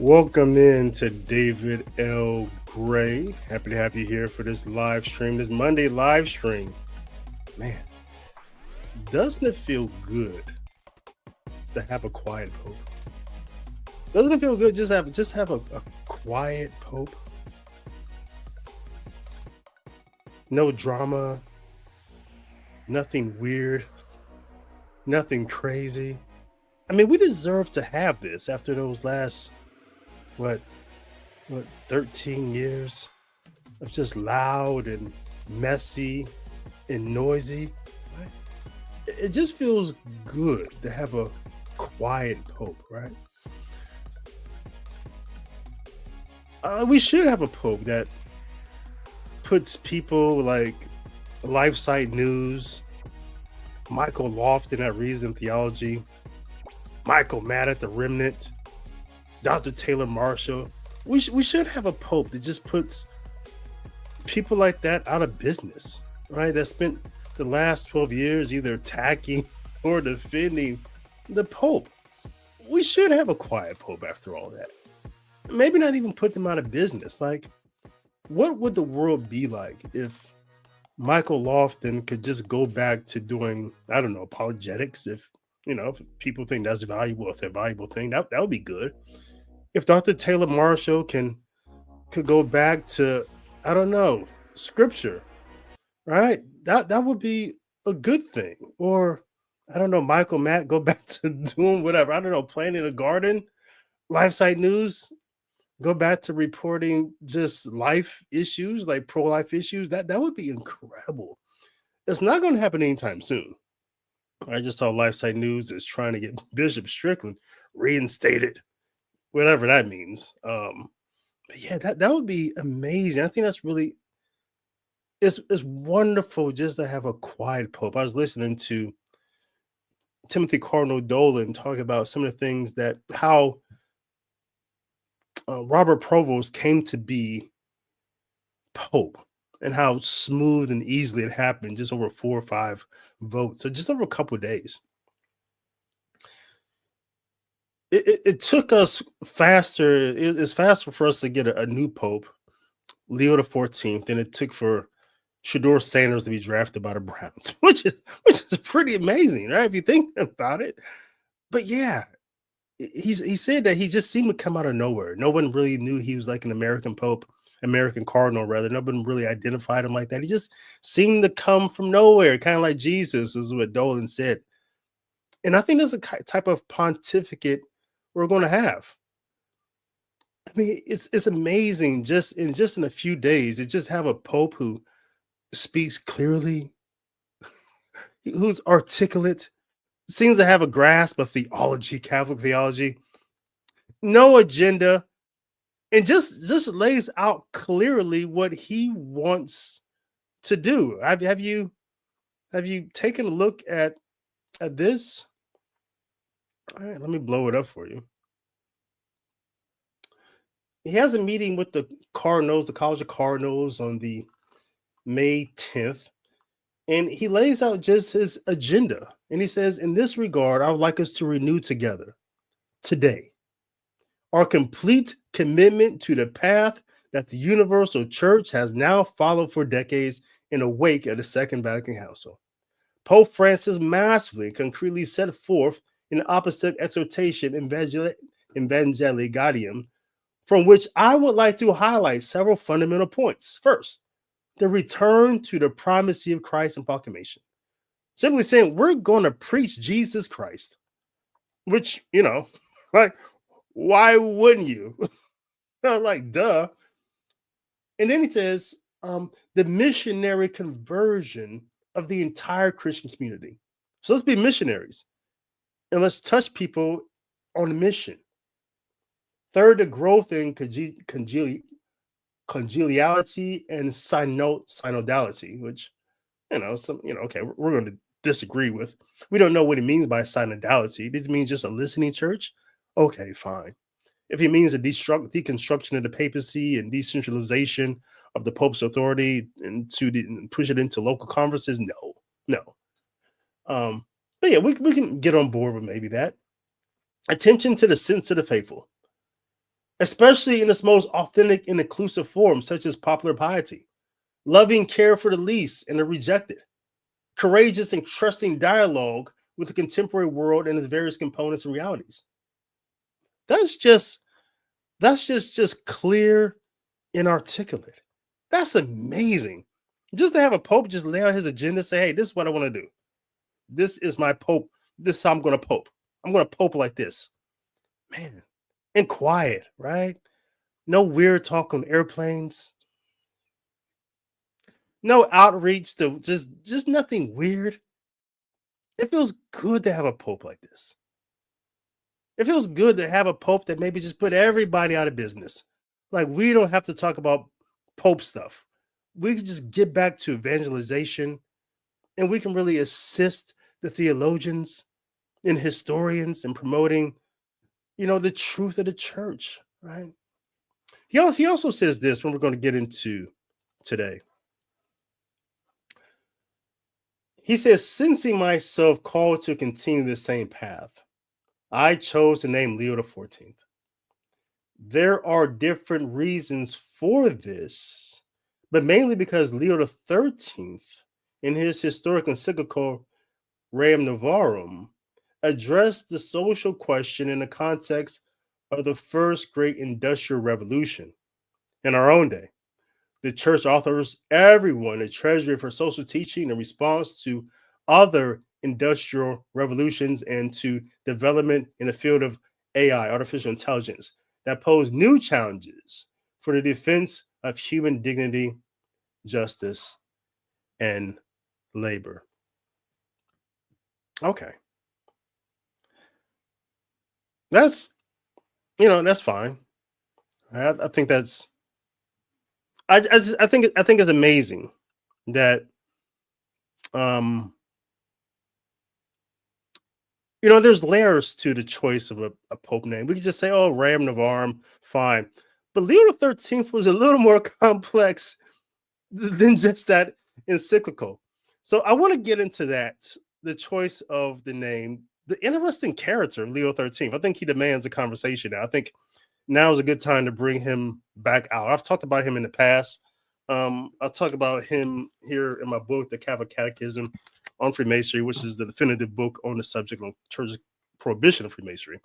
Welcome in to David L. Gray. Happy to have you here for this live stream, this Monday live stream. Man, doesn't it feel good to have a quiet pope? Doesn't it feel good just have a quiet pope? No drama, nothing weird, nothing crazy. I mean, we deserve to have this after those last what what 13 years of just loud and messy and noisy. Right? It just feels good to have a quiet pope, right? We should have a pope that puts people like LifeSite News, Michael Lofton at Reason Theology, Michael Matt at the Remnant, Dr. Taylor Marshall. We should have a pope that just puts people like that out of business, right? That spent the last 12 years either attacking or defending the pope. We should have a quiet pope after all that. Maybe not even put them out of business. Like, what would the world be like if Michael Lofton could just go back to doing, I don't know, apologetics? If people think that's valuable, if they're a valuable thing, that would be good. If Dr. Taylor Marshall could go back to, I don't know, scripture, right? That would be a good thing. Or I don't know, Michael Matt go back to doing whatever. I don't know, planting a garden, LifeSite News, go back to reporting just life issues, like pro-life issues. That would be incredible. It's not going to happen anytime soon. I just saw LifeSite News is trying to get Bishop Strickland reinstated, whatever that means. But yeah, that would be amazing. I think that's really it's wonderful just to have a quiet pope. I was listening to Timothy Cardinal Dolan talk about some of the things that how Robert Provost came to be pope and how smooth and easily it happened, just over 4 or 5 votes, so just over a couple of days. It took us faster. It's faster for us to get a new pope, Leo XIV, than it took for Shador Sanders to be drafted by the Browns, which is pretty amazing, right? If you think about it. But yeah, he said that he just seemed to come out of nowhere. No one really knew he was like an American pope, American cardinal rather. No one really identified him like that. He just seemed to come from nowhere, kind of like Jesus, is what Dolan said. And I think that's a type of pontificate we're going to have. I mean, it's amazing just in a few days to just have a pope who speaks clearly, who's articulate, seems to have a grasp of theology, Catholic theology, no agenda, and just lays out clearly what he wants to do. Have you taken a look at this? All right, let me blow it up for you. He has a meeting with the Cardinals, the College of Cardinals, on the May 10th, and he lays out just his agenda. And he says, in this regard, I would like us to renew together today our complete commitment to the path that the Universal Church has now followed for decades in the wake of the Second Vatican Council. Pope Francis massively and concretely set forth an opposite exhortation, Evangelii Gaudium, from which I would like to highlight several fundamental points. First, the return to the primacy of Christ in proclamation. Simply saying, we're going to preach Jesus Christ, which, like, why wouldn't you? Like, duh. And then he says, the missionary conversion of the entire Christian community. So let's be missionaries and let's touch people on a mission. Third, the growth in congeniality and synodality, which, okay, we're going to disagree with. We don't know what it means by synodality. This means just a listening church? Okay, fine. If it means a deconstruction of the papacy and decentralization of the Pope's authority and to push it into local conferences, no. But yeah, we can get on board with maybe that. Attention to the sense of the faithful. especially in its most authentic and inclusive form, such as popular piety, loving care for the least and the rejected, courageous and trusting dialogue with the contemporary world and its various components and realities. That's just clear and articulate. That's amazing. Just to have a pope just lay out his agenda, say, hey, this is what I want to do. This is my pope. This is how I'm going to pope. I'm going to pope like this. Man, and quiet, right? No weird talk on airplanes. No outreach to just nothing weird. It feels good to have a pope like this. It feels good to have a pope that maybe just put everybody out of business. Like, we don't have to talk about pope stuff. We can just get back to evangelization, and we can really assist the theologians and historians in promoting, the truth of the church, right? He also says this, when we're going to get into today. He says, sensing myself called to continue the same path, I chose to name Leo XIV. There are different reasons for this, but mainly because Leo XIII, in his historic encyclical Rerum Novarum, addressed the social question in the context of the first great industrial revolution in our own day. The church offers everyone a treasury for social teaching in response to other industrial revolutions and to development in the field of AI, artificial intelligence, that pose new challenges for the defense of human dignity, justice, and labor. Okay. That's fine. I think that's I think it's amazing that there's layers to the choice of a pope name. We could just say, oh, Rerum Novarum, fine. But Leo XIII was a little more complex than just that encyclical. So I want to get into that, the choice of the name, the interesting character of Leo XIII. I think he demands a conversation now. I think now is a good time to bring him back out. I've talked about him in the past. I'll talk about him here in my book, The Catholic Catechism on Freemasonry, which is the definitive book on the subject on church prohibition of Freemasonry.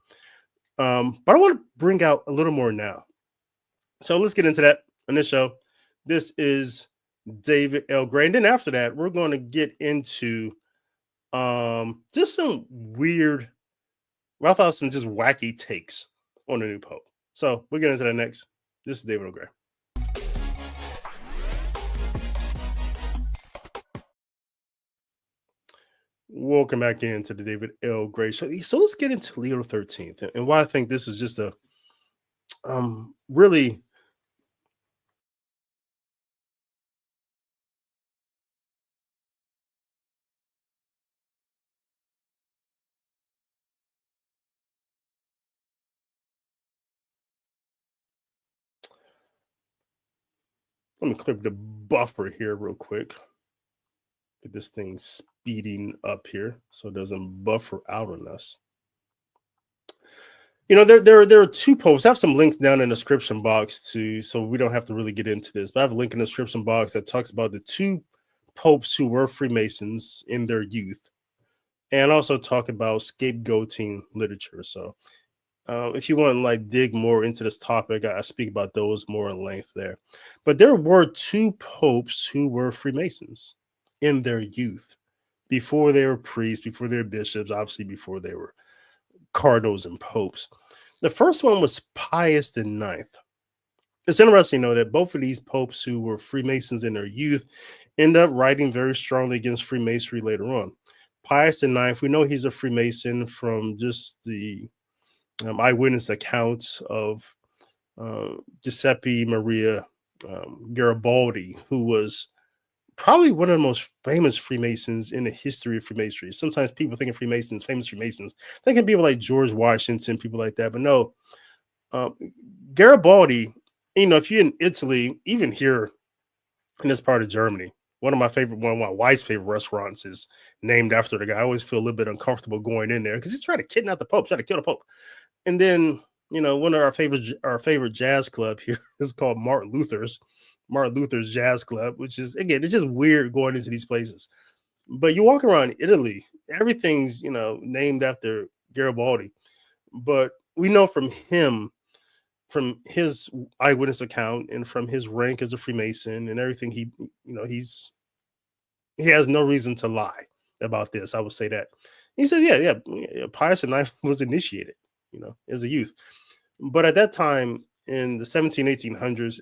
But I want to bring out a little more now. So let's get into that on this show. This is David L. Gray. And then after that, we're going to get into just some weird, I thought some just wacky takes on the new Pope. So we'll get into that next. This is David L. Gray. Welcome back into the David L. Gray Show. So let's get into Leo XIII and why I think this is just a really let me clip the buffer here real quick. Get this thing speeding up here so it doesn't buffer out on us. There are two posts. I have some links down in the description box so we don't have to really get into this. But I have a link in the description box that talks about the two popes who were Freemasons in their youth, and also talk about scapegoating literature. So if you want to dig more into this topic, I speak about those more in length there. But there were two popes who were Freemasons in their youth, before they were priests, before they were bishops, obviously before they were cardinals and popes. The first one was Pius IX. It's interesting, though, that both of these popes who were Freemasons in their youth end up writing very strongly against Freemasonry later on. Pius IX, we know he's a Freemason from just the eyewitness accounts of Giuseppe Maria Garibaldi, who was probably one of the most famous Freemasons in the history of Freemasonry. Sometimes people think of Freemasons, famous Freemasons, thinking people like George Washington, people like that. But no, Garibaldi, if you're in Italy, even here in this part of Germany, one of my wife's favorite restaurants is named after the guy. I always feel a little bit uncomfortable going in there because he's trying to kidnap the Pope, trying to kill the Pope. And then One of our favorite jazz club here is called Martin Luther's Jazz Club, which is, again, it's just weird going into these places. But you walk around Italy, everything's named after Garibaldi. But we know from him, from his eyewitness account, and from his rank as a Freemason and everything, he has no reason to lie about this. I would say that. He says, yeah, Pius IX was initiated, as a youth. But at that time, in the 1800s,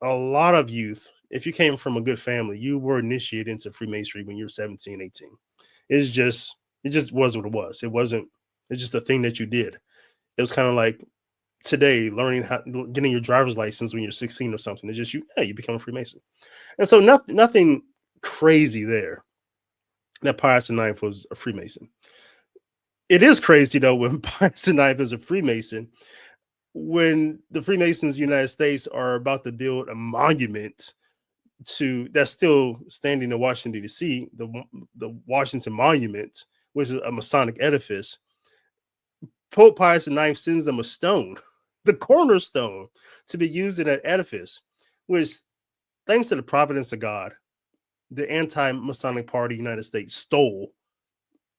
a lot of youth, if you came from a good family, you were initiated into Freemasonry when you were 17, 18. It just was what it was. It's just a thing that you did. It was kind of like today, learning how, getting your driver's license when you're 16 or something. It's just you become a Freemason. And so nothing crazy there that Pius IX was a Freemason. It is crazy though when Pius IX is a Freemason, when the Freemasons of the United States are about to build a monument that's still standing in Washington, D.C., the Washington Monument, which is a Masonic edifice. Pope Pius IX sends them a stone, the cornerstone, to be used in that edifice, which, thanks to the providence of God, the anti-Masonic Party of the United States stole.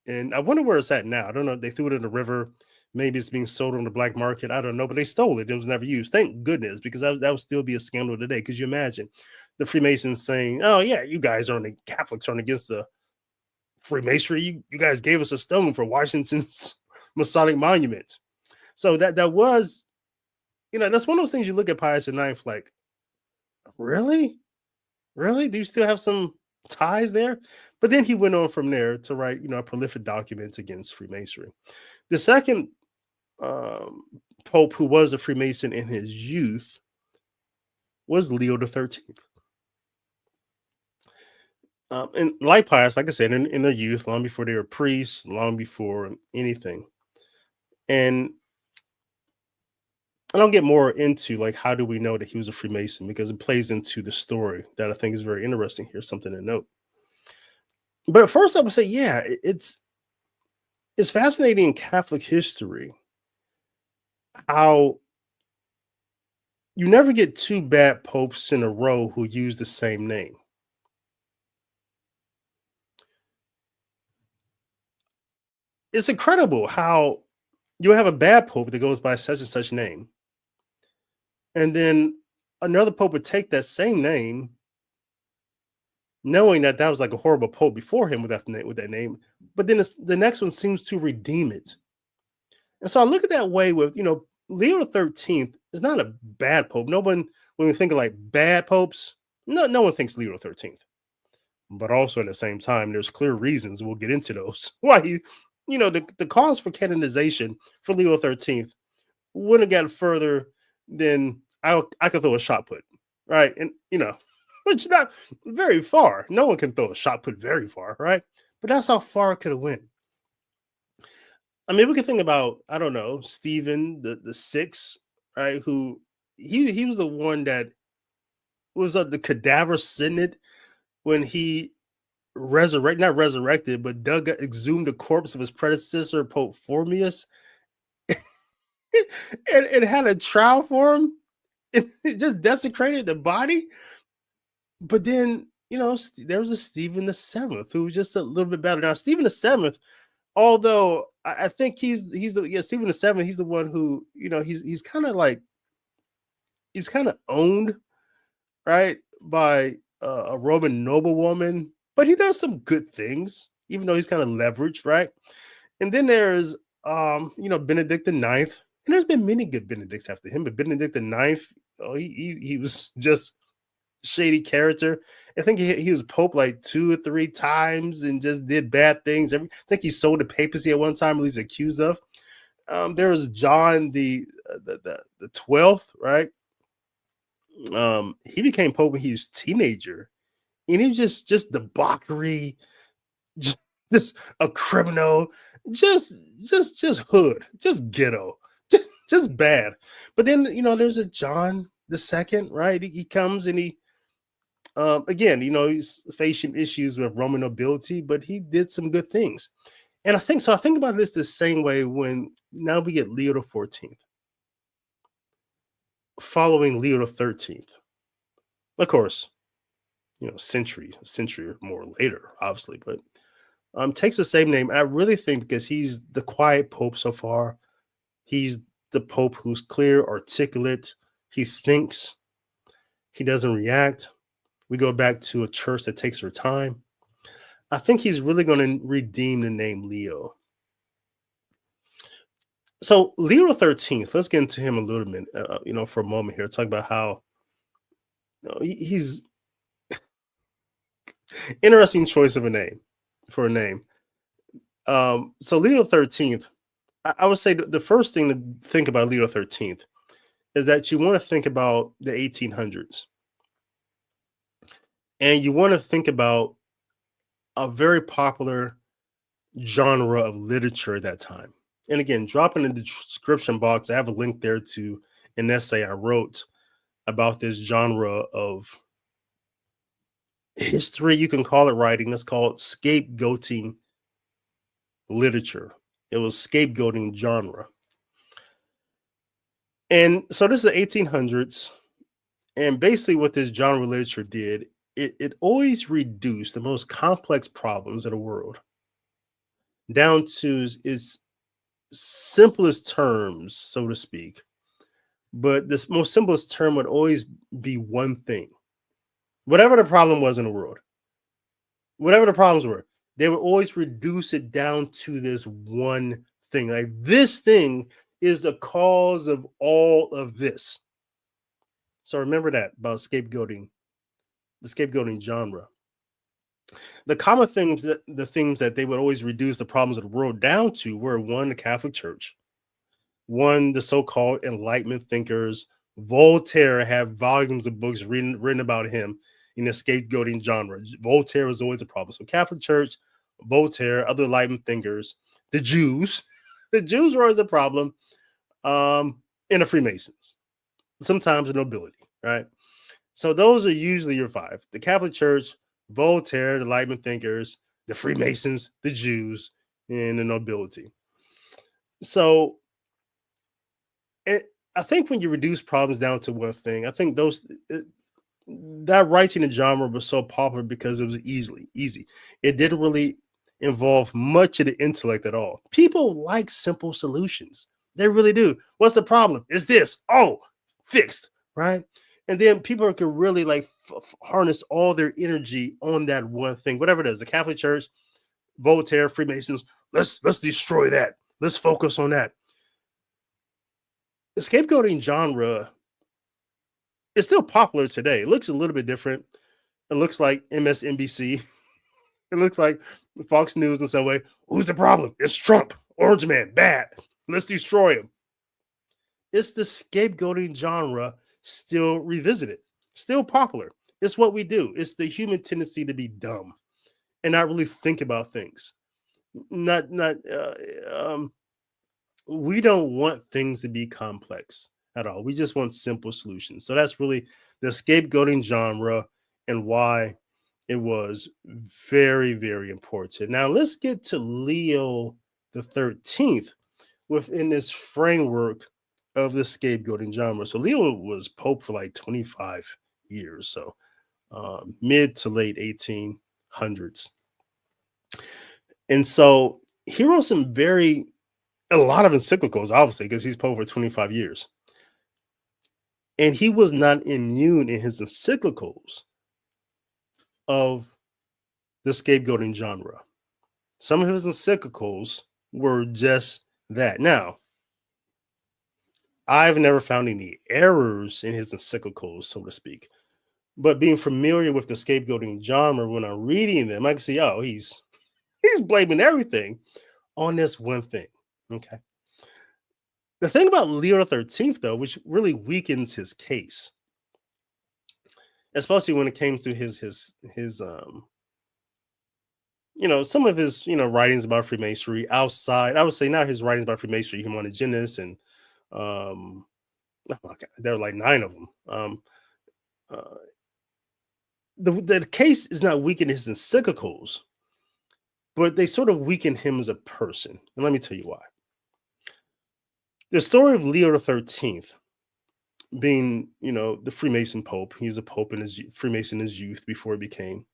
And I wonder where it's at now. I don't know. They threw it in the river. Maybe it's being sold on the black market. I don't know, but they stole it. It was never used. Thank goodness, because that would still be a scandal today. Because you imagine the Freemasons saying, "Oh yeah, you guys Catholics aren't against the Freemasonry. You guys gave us a stone for Washington's Masonic monument." So that was, that's one of those things you look at Pius IX like, really, really, do you still have some ties there? But then he went on from there to write, prolific documents against Freemasonry. The second Pope who was a Freemason in his youth was Leo XIII. And like Pius, like I said, in their youth, long before they were priests, long before anything. And I'll get more into like how do we know that he was a Freemason, because it plays into the story that I think is very interesting here, something to note. But first, I would say, yeah, it's fascinating in Catholic history how you never get two bad popes in a row who use the same name. It's incredible how you have a bad pope that goes by such and such name, and then another pope would take that same name, knowing that was like a horrible pope before him with that name, but then the next one seems to redeem it. And so I look at that way with, Leo XIII is not a bad pope. No one, when we think of like bad popes, no one thinks Leo XIII. But also at the same time, there's clear reasons, we'll get into those, why the cause for canonization for Leo XIII wouldn't have gotten further than I could throw a shot put, right? And which not very far. No one can throw a shot put very far, right? But that's how far it could have went. I mean, we can think about, I don't know, Stephen the sixth, right? Who he was the one that was the cadaver synod when he not resurrected, but exhumed the corpse of his predecessor, Pope Formius, and had a trial for him. It just desecrated the body. But then, there was a Stephen the seventh who was just a little bit better. Now, Stephen the seventh, although I think he's Stephen the seventh, he's the one who, he's kind of owned, right, by a Roman noblewoman, but he does some good things, even though he's kind of leveraged, right? And then there's Benedict the ninth, and there's been many good Benedicts after him, but Benedict the ninth, he was just shady character. I think he was Pope like 2 or 3 times and just did bad things. I think he sold the papacy at one time, at least accused of. There was John the 12th, right? He became Pope when he was a teenager, and he was just debauchery, just a criminal, just hood, just ghetto, just bad. But then there's a John the second, right? He comes and he again, he's facing issues with Roman nobility, but he did some good things. And I think about this the same way when now we get Leo the 14th. following Leo XIII. Of course, a century or more later, obviously, but takes the same name. I really think because he's the quiet pope so far. He's the pope who's clear, articulate. He thinks. He doesn't react. We go back to a church that takes her time. I think he's really going to redeem the name Leo. So Leo XIII, let's get into him a little bit, for a moment here. Talk about how he's interesting choice of a name for a name. So Leo XIII, I would say the first thing to think about Leo XIII is that you want to think about the 1800s, and you want to think about a very popular genre of literature at that time. And again, drop in the description box. I have a link there to an essay I wrote about this genre of history. You can call it writing. That's called scapegoating literature. It was scapegoating genre. And so this is the 1800s. And basically what this genre literature did, it always reduced the most complex problems of the world down to its simplest terms, so to speak. But this most simplest term would always be one thing. Whatever the problem was in the world, whatever the problems were, they would always reduce it down to this one thing. Like, this thing is the cause of all of this. So remember that about scapegoating, the scapegoating genre. The common things the things that they would always reduce the problems of the world down to were: one, the Catholic Church; one, the so-called Enlightenment thinkers. Voltaire had volumes of books written about him in the scapegoating genre. Voltaire was always a problem. So Catholic Church, Voltaire, other Enlightenment thinkers, the Jews. The Jews were always a problem, and the Freemasons, sometimes the nobility, right? So those are usually your five: the Catholic Church, Voltaire, the Enlightenment thinkers, the Freemasons, the Jews, and the nobility. So I think when you reduce problems down to one thing, I think that writing the genre was so popular because it was easy. It didn't really involve much of the intellect at all. People like simple solutions. They really do. What's the problem? It's this. Oh, fixed, right? And then people can really like harness all their energy on that one thing, whatever it is. The Catholic Church, Voltaire, Freemasons. Let's destroy that. Let's focus on that. The scapegoating genre is still popular today. It looks a little bit different. It looks like MSNBC. It looks like Fox News in some way. Who's the problem? It's Trump. Orange man, bad. Let's destroy him. It's the scapegoating genre still revisited, still popular. It's what we do. It's the human tendency to be dumb and not really think about things. We don't want things to be complex at all. We just want simple solutions. So that's really the scapegoating genre and why it was very, very important. Now let's get to Leo the 13th within this framework of the scapegoating genre. So Leo was Pope for like 25 years, so mid to late 1800s. And so he wrote a lot of encyclicals, obviously, because he's Pope for 25 years. And he was not immune in his encyclicals of the scapegoating genre. Some of his encyclicals were just that. Now, I've never found any errors in his encyclicals, so to speak. But being familiar with the scapegoating genre, when I'm reading them, I can see, oh, he's blaming everything on this one thing. Okay. The thing about Leo XIII, though, which really weakens his case, especially when it came to his some of his writings about Freemasonry outside. I would say not his writings about Freemasonry, Humanigenus, and oh my God, there were like 9 of them. The case is not weak in his encyclicals, but they sort of weaken him as a person. And let me tell you why. The story of Leo XIII being, the Freemason Pope. He's a Pope in his Freemason in his youth before he became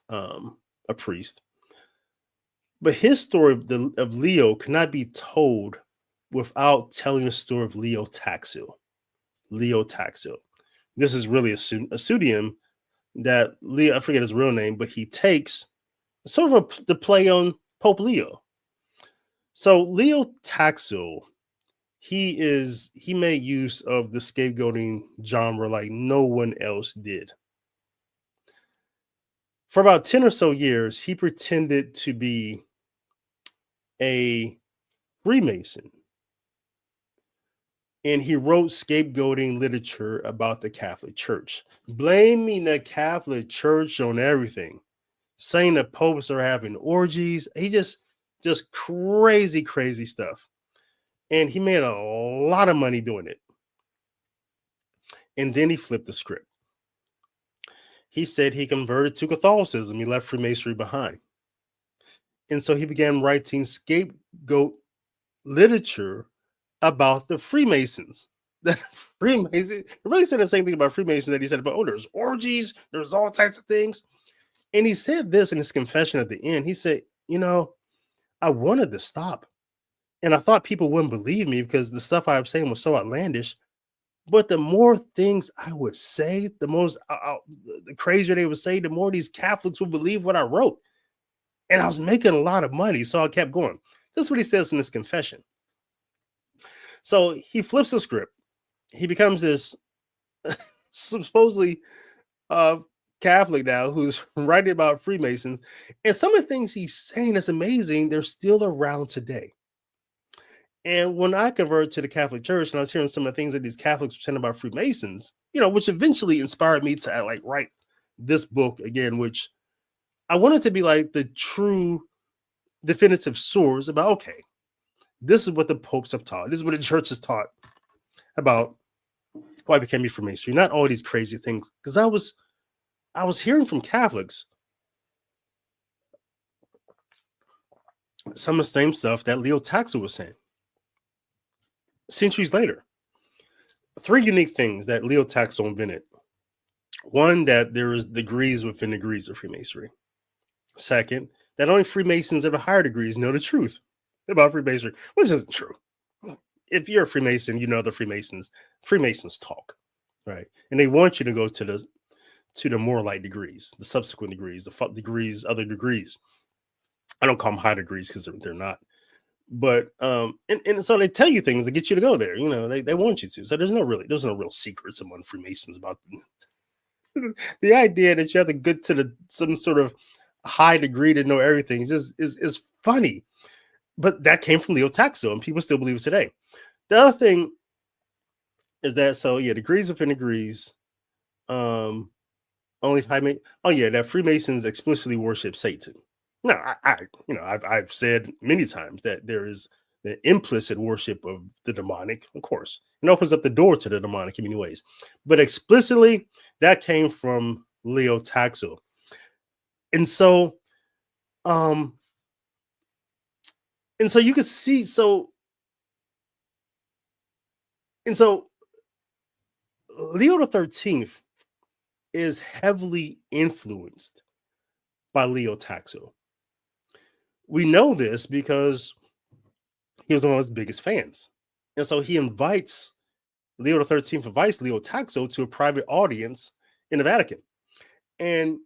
a priest. But his story of Leo cannot be told without telling the story of Leo Taxil. Leo Taxil. This is really a pseudonym that Leo, I forget his real name, but he takes sort of the play on Pope Leo. So Leo Taxil, he made use of the scapegoating genre like no one else did. For about 10 or so years, he pretended to be a Freemason. And he wrote scapegoating literature about the Catholic Church, blaming the Catholic Church on everything, saying the popes are having orgies. He just crazy, crazy stuff. And he made a lot of money doing it. And then he flipped the script. He said he converted to Catholicism. He left Freemasonry behind. And so he began writing scapegoat literature about the Freemasons. That Freemason really said the same thing about Freemasons that he said about, there's orgies, there's all types of things. And he said this in his confession at the end. He said, I wanted to stop. And I thought people wouldn't believe me because the stuff I was saying was so outlandish. But the more things I would say, the crazier they would say, the more these Catholics would believe what I wrote. And I was making a lot of money, so I kept going. This is what he says in his confession. So he flips the script. He becomes this supposedly Catholic now who's writing about Freemasons. And some of the things he's saying is amazing. They're still around today. And when I converted to the Catholic Church and I was hearing some of the things that these Catholics were saying about Freemasons, which eventually inspired me to write this book again, which I wanted to be like the true definitive source about, okay, this is what the popes have taught. This is what the church has taught about why I became a Freemasonry, not all these crazy things. Because I was hearing from Catholics some of the same stuff that Leo Taxil was saying centuries later. 3 unique things that Leo Taxil invented. One, that there is degrees within degrees of Freemasonry. Second, that only Freemasons at the higher degrees know the truth about Freemasonry, which isn't true. If you're a Freemason, you know the Freemasons talk, right? And they want you to go to the more light degrees, the subsequent degrees, other degrees. I don't call them high degrees because they're not. But and so they tell you things to get you to go there. They want you to. So there's no real secrets among Freemasons about them. The idea that you have to get to some sort of high degree to know everything is funny. But that came from Leo Taxil, and people still believe it today. The other thing is that, degrees within degrees, only that Freemasons explicitly worship Satan. No, I've said many times that there is the implicit worship of the demonic, of course. It opens up the door to the demonic in many ways. But explicitly, that came from Leo Taxil. And so you can see, Leo XIII is heavily influenced by Leo Taxil. We know this because he was one of his biggest fans. And so he invites Leo XIII invites Leo Taxil to a private audience in the Vatican. And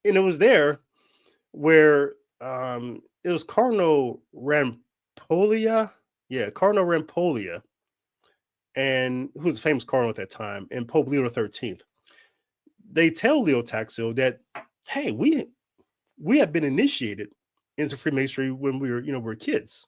it was there where it was Cardinal Rampolla. Yeah, Cardinal Rampolla, and who was a famous cardinal at that time, and Pope Leo XIII. They tell Leo Taxil that, hey, we have been initiated into Freemasonry when we were kids,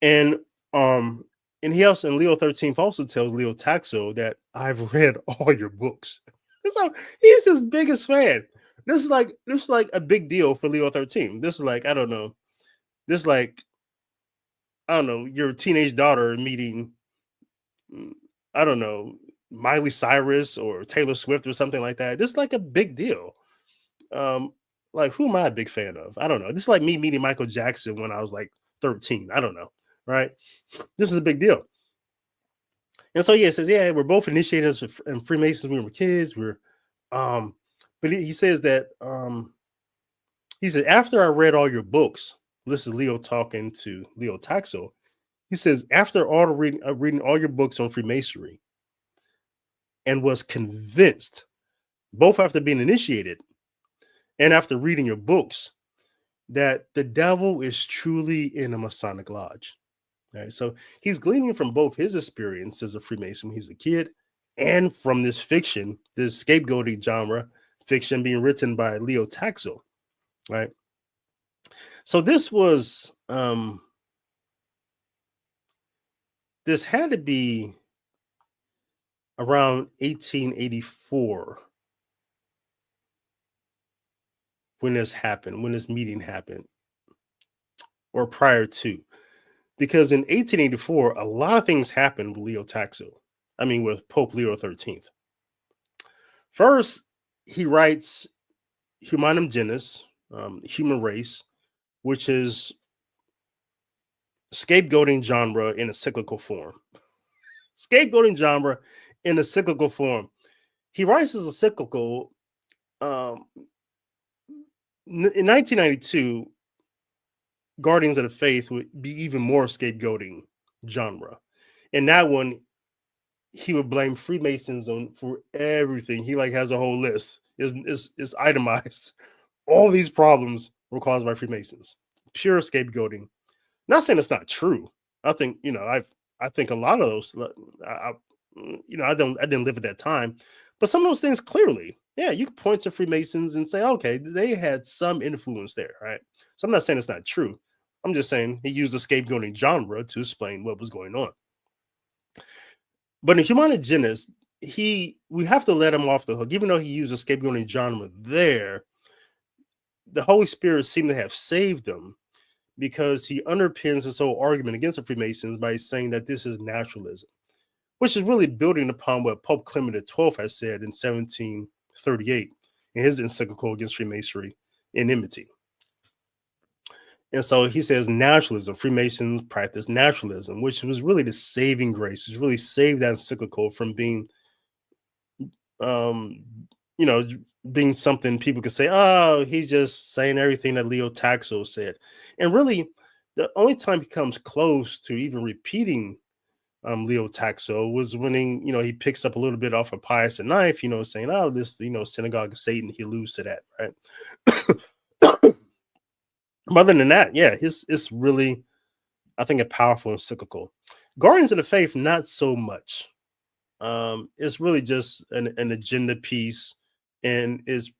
And Leo XIII also tells Leo Taxil that I've read all your books. So he's his biggest fan. This is like a big deal for Leo XIII. This is like, I don't know, your teenage daughter meeting, I don't know, Miley Cyrus or Taylor Swift or something like that. This is like a big deal. Like, who am I a big fan of? I don't know. This is like me meeting Michael Jackson when I was like 13. I don't know, right? This is a big deal. And so yeah, it says, yeah, we're both initiated in Freemasons when we were kids. Um, but he says that he said, after I read all your books, this is Leo talking to Leo Taxo. He says, after all the reading all your books on Freemasonry, and was convinced, both after being initiated and after reading your books, that the devil is truly in a Masonic lodge. Right. So he's gleaning from both his experience as a Freemason when he's a kid and from this fiction, this scapegoating genre fiction being written by Leo Taxo. Right. So this had to be around 1884 when this meeting happened, or prior to. Because in 1884, a lot of things happened with Leo Taxo. I mean, with Pope Leo XIII. First, he writes Humanum Genus, human race, which is scapegoating genre in a cyclical form. Scapegoating genre in a cyclical form. He writes as a cyclical. In 1992, Guardians of the Faith would be even more scapegoating genre. And that one, he would blame Freemasons for everything. He like has a whole list. Is itemized. All these problems were caused by Freemasons. Pure scapegoating. Not saying it's not true. I think I think a lot of those. I didn't live at that time, but some of those things clearly, yeah, you can point to Freemasons and say, okay, they had some influence there, right? So I'm not saying it's not true. I'm just saying he used a scapegoating genre to explain what was going on. But in Humana Genus, we have to let him off the hook, even though he used a scapegoating genre there. The Holy Spirit seemed to have saved him because he underpins this whole argument against the Freemasons by saying that this is naturalism, which is really building upon what Pope Clement XII has said in 1738 in his encyclical against Freemasonry, Enmity. And so he says naturalism, Freemasons practice naturalism, which was really the saving grace. It's really saved that encyclical from being, um, being something people could say, oh, he's just saying everything that Leo Taxo said. And really, the only time he comes close to even repeating Leo Taxo was when he picks up a little bit off of Pius IX, saying, oh, this, synagogue of Satan, he alludes to that, right? Other than that, yeah, it's really, I think, a powerful encyclical. Guardians of the Faith, not so much. It's really just an agenda piece, and is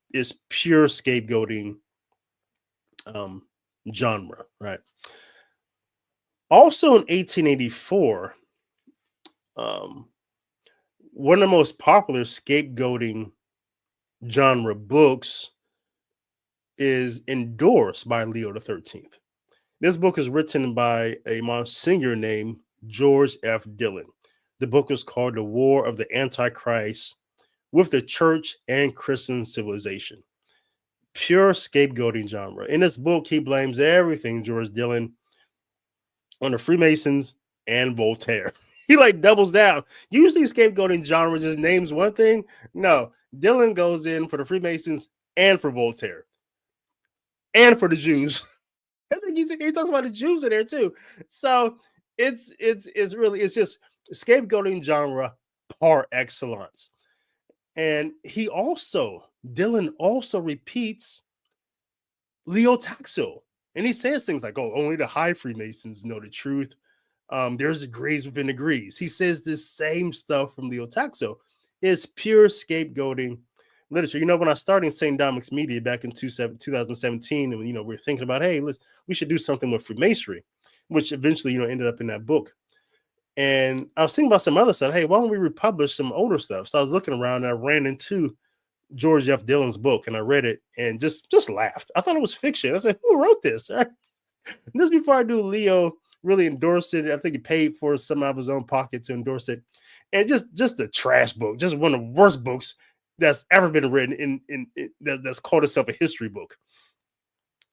pure scapegoating genre, right? Also in 1884, one of the most popular scapegoating genre books is endorsed by Leo XIII. This book is written by a Monsignor named George F. Dillon. The book is called The War of the Antichrist with the Church and Christian Civilization. Pure scapegoating genre. In this book, he blames everything, George Dillon, on the Freemasons and Voltaire. He like doubles down. Usually scapegoating genre just names one thing. No, Dillon goes in for the Freemasons and for Voltaire and for the Jews. I think he talks about the Jews in there too. So it's just scapegoating genre par excellence. And Dillon also repeats Leo Taxo. And he says things like, oh, only the high Freemasons know the truth. There's degrees within degrees. He says this same stuff from Leo Taxo. It's pure scapegoating literature. When I started St. Dominic's Media back in 2017, and we were thinking about, hey, we should do something with Freemasonry, which eventually ended up in that book. And I was thinking about some other stuff. Hey, why don't we republish some older stuff? So I was looking around and I ran into George F. Dillon's book, and I read it and just laughed. I thought it was fiction. I said, who wrote this? Right? This before I knew Leo really endorsed it. I think he paid for some out of his own pocket to endorse it. And just a trash book, just one of the worst books that's ever been written that's called itself a history book.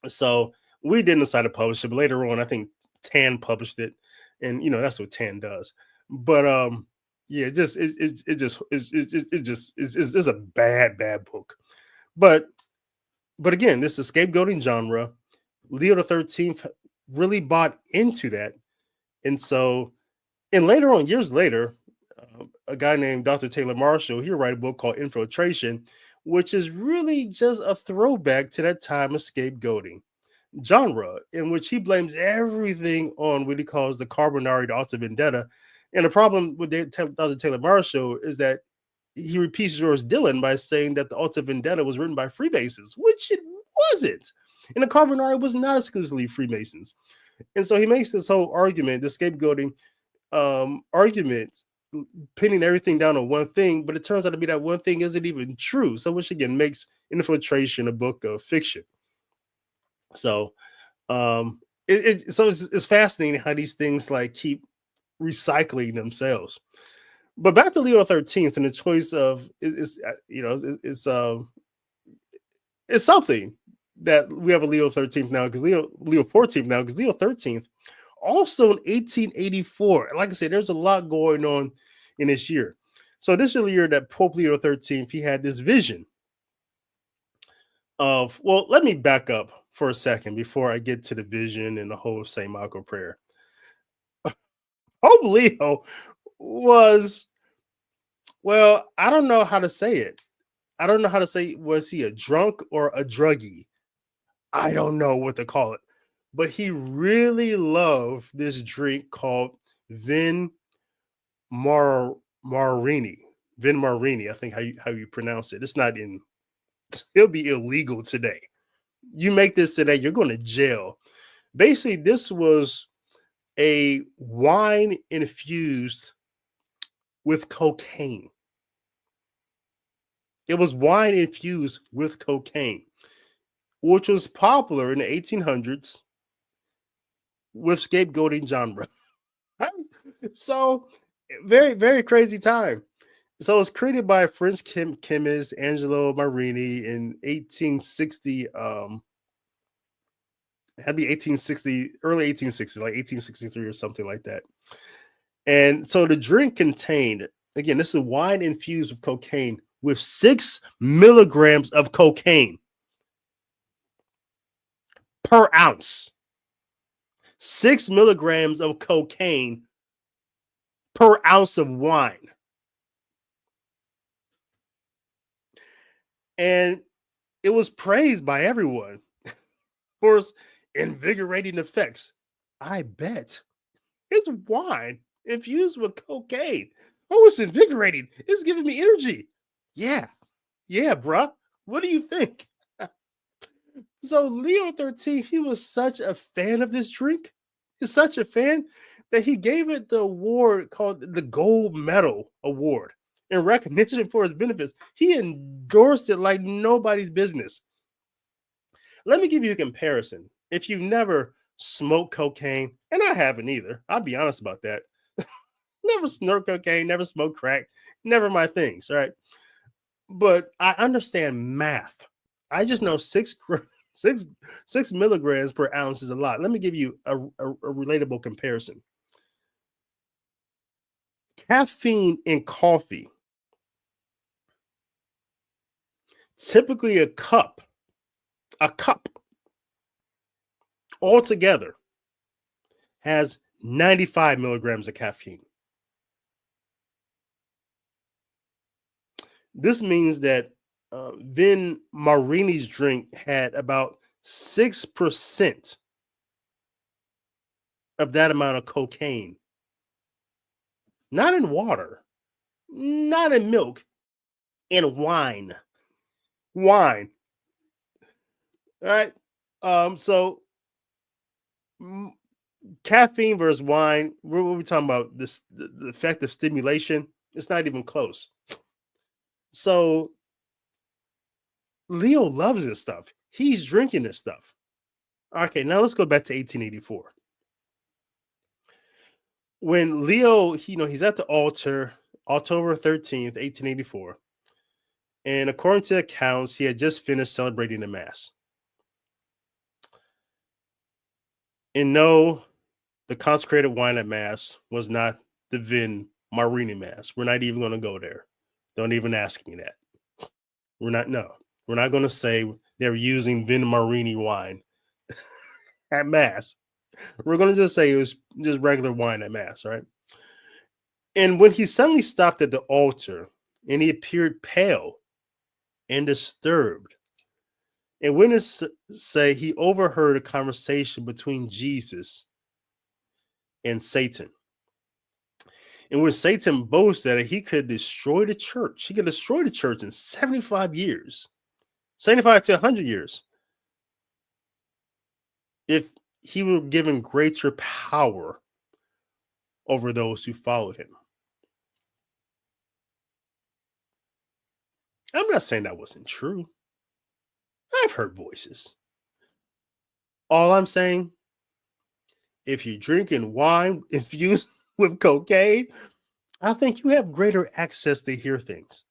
So we didn't decide to publish it, but later on, I think Tan published it, and that's what Tan does. But Yeah, it's a bad book. But again, this is scapegoating genre. Leo the 13th really bought into that. And so, and later on, years later, a guy named Dr. Taylor Marshall, he wrote a book called Infiltration, which is really just a throwback to that time of scapegoating genre, in which he blames everything on what he calls the Carbonari, the Alta Vendetta. And the problem with Dr. Taylor Marshall is that he repeats George Dillon by saying that the Alta Vendetta was written by Freemasons, which it wasn't. And the Carbonari was not exclusively Freemasons. And so he makes this whole argument, the scapegoating argument, pinning everything down on one thing, but it turns out to be that one thing isn't even true. So, which again makes Infiltration a book of fiction. So, it's fascinating how these things like keep recycling themselves. But back to Leo 13th and the choice of it's something that we have a Leo 13th now because Leo 14th now because Leo 13th also in 1884. Like I said, there's a lot going on in this year. So this is the year that Pope Leo 13th, he had this vision of, well, let me back up for a second before I get to the vision and the whole St. Michael prayer. Pope Leo was, well, I don't know how to say it. I don't know how to say, was he a drunk or a druggie? I don't know what to call it. But he really loved this drink called Vin Marini. Vin Marini, I think how you pronounce it. It's not in, it'll be illegal today. You make this today, you're going to jail. Basically, this was a wine infused with cocaine. It was wine infused with cocaine, which was popular in the 1800s with scapegoating genre. So, very, very crazy time. So, it was created by a French chemist, Angelo Marini, in 1860. That'd be 1860, early 1860s, like 1863 or something like that. And so the drink contained, again, this is wine infused with cocaine with 6 milligrams of cocaine per ounce. 6 milligrams of cocaine per ounce of wine. And it was praised by everyone for its invigorating effects. I bet it's wine infused with cocaine. Oh, it's invigorating. It's giving me energy. Yeah, bruh. What do you think? So Leo 13th, he was such a fan of this drink. He's such a fan that he gave it the award called the Gold Medal Award in recognition for its benefits. He endorsed it like nobody's business. Let me give you a comparison. If you've never smoked cocaine, and I haven't either, I'll be honest about that. Never snort cocaine, never smoked crack, never my things, right? But I understand math. I just know 6 milligrams per ounce is a lot. Let me give you a relatable comparison. Caffeine in coffee, typically a cup altogether has 95 milligrams of caffeine. This means that Vin Marini's drink had about 6% of that amount of cocaine. Not in water, not in milk, in wine. Wine. All right. So caffeine versus wine, what are we talking about? This the effect of stimulation. It's not even close. So Leo loves this stuff. He's drinking this stuff. Okay, now let's go back to 1884. When Leo, he's at the altar, October 13th, 1884. And according to accounts, he had just finished celebrating the Mass. And no, the consecrated wine at Mass was not the Vin Marini Mass. We're not even going to go there. Don't even ask me that. We're not, no. We're not going to say they're using Vin Marini wine at Mass. We're going to just say it was just regular wine at Mass, right? And when he suddenly stopped at the altar and he appeared pale and disturbed, and witnesses say he overheard a conversation between Jesus and Satan. And when Satan boasted that he could destroy the church, he could destroy the church in 75 years, 75 to 100 years, if he were given greater power over those who followed him. I'm not saying that wasn't true. I've heard voices. All I'm saying, if you're drinking wine infused with cocaine, I think you have greater access to hear things.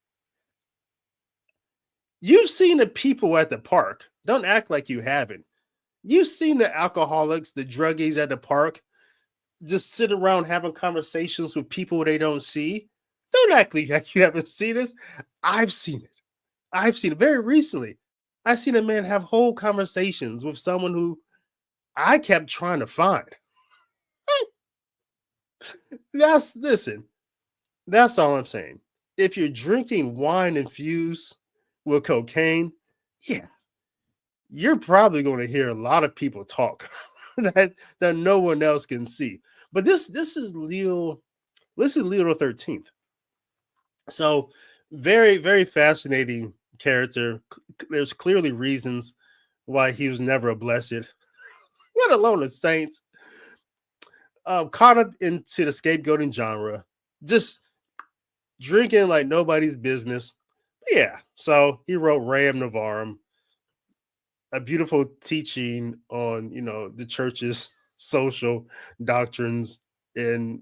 You've seen the people at the park. Don't act like you haven't. You've seen the alcoholics, the druggies at the park, just sit around having conversations with people they don't see. Don't act like you haven't seen this. I've seen it. I've seen it very recently. I've seen a man have whole conversations with someone who I kept trying to find. Listen, that's all I'm saying. If you're drinking wine infused with cocaine, yeah, you're probably going to hear a lot of people talk that no one else can see. But this is Leo. This is Leo XIII. So very, very fascinating character. There's clearly reasons why he was never a blessed, let alone a saint. Caught up into the scapegoating genre, just drinking like nobody's business. But yeah, so he wrote Rerum Novarum, a beautiful teaching on the church's social doctrines, and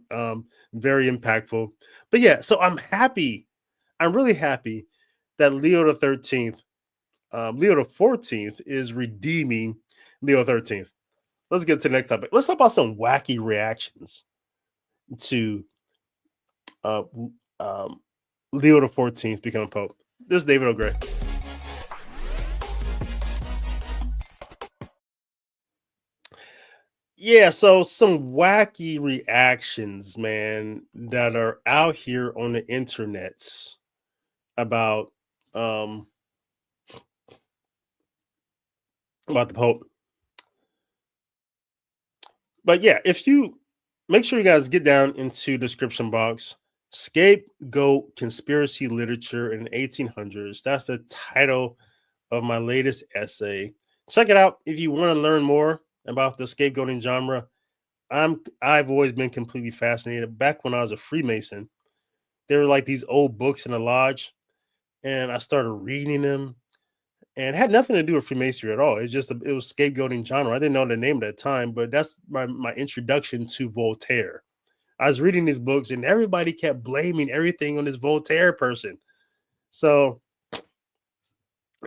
very impactful. But yeah, so I'm happy. I'm really happy that Leo XIII, Leo XIV is redeeming Leo XIII. Let's get to the next topic. Let's talk about some wacky reactions to uh, Leo XIV becoming Pope. This is David O'Gray. Yeah, so some wacky reactions, man, that are out here on the internets about the Pope. But yeah, if you make sure you guys get down into the description box, Scapegoat Conspiracy Literature in the 1800s. That's the title of my latest essay. Check it out if you want to learn more about the scapegoating genre. I've always been completely fascinated. Back when I was a Freemason, there were like these old books in the lodge, and I started reading them, and it had nothing to do with Freemasonry at all. It was scapegoating genre. I didn't know the name at that time, but that's my introduction to Voltaire. I was reading these books, and everybody kept blaming everything on this Voltaire person. So,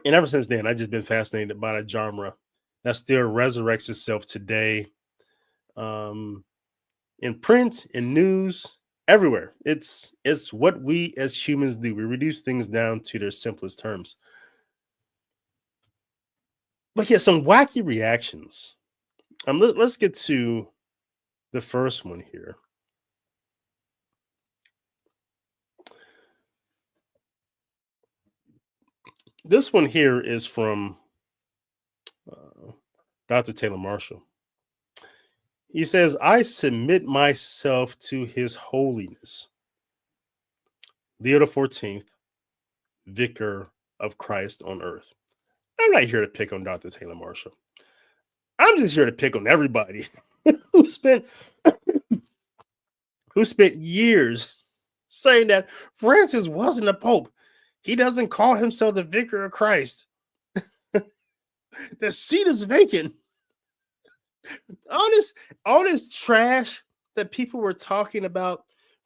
and ever since then, I've just been fascinated by the genre that still resurrects itself today, in print, in news, everywhere. It's what we as humans do. We reduce things down to their simplest terms. But yeah, some wacky reactions. Let's get to the first one here. This one here is from Dr. Taylor Marshall. He says, I submit myself to his holiness, Leo XIV, Vicar of Christ on earth. I'm not here to pick on Dr. Taylor Marshall. I'm just here to pick on everybody who spent years saying that Francis wasn't a pope. He doesn't call himself the Vicar of Christ. The seat is vacant. All this trash that people were talking about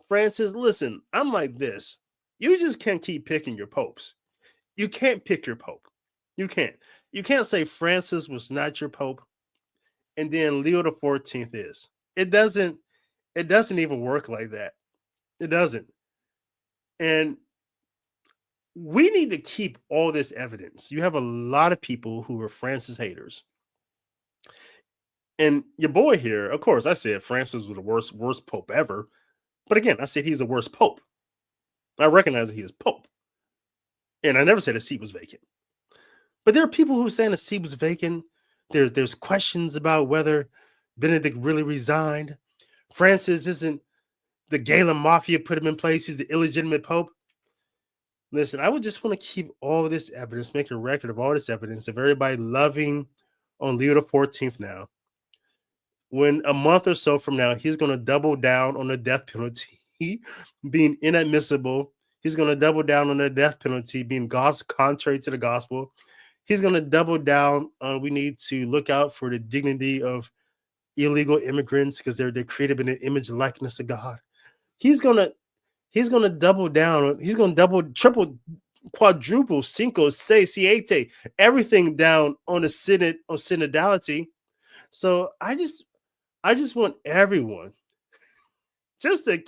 Francis. Listen, I'm like this. You just can't keep picking your popes. You can't pick your pope. You can't. You can't say Francis was not your pope, and then Leo XIV is. It doesn't even work like that. It doesn't. And we need to keep all this evidence. You have a lot of people who are Francis haters. And your boy here, of course, I said Francis was the worst pope ever. But again, I said he's the worst pope. I recognize that he is pope. And I never said the seat was vacant. But there are people who are saying the seat was vacant. There's questions about whether Benedict really resigned. Francis isn't the Galen Mafia put him in place. He's the illegitimate pope. Listen, I would just want to keep all this evidence, make a record of all this evidence of everybody loving on Leo XIV now. When a month or so from now, he's going to double down on the death penalty being inadmissible. He's going to double down on the death penalty being contrary to the gospel. He's going to double down on we need to look out for the dignity of illegal immigrants because they're created in the image and likeness of God. He's going to double down. He's going to double, triple, quadruple, cinco, seis, siete, everything down on the synod, on synodality. So I just want everyone just to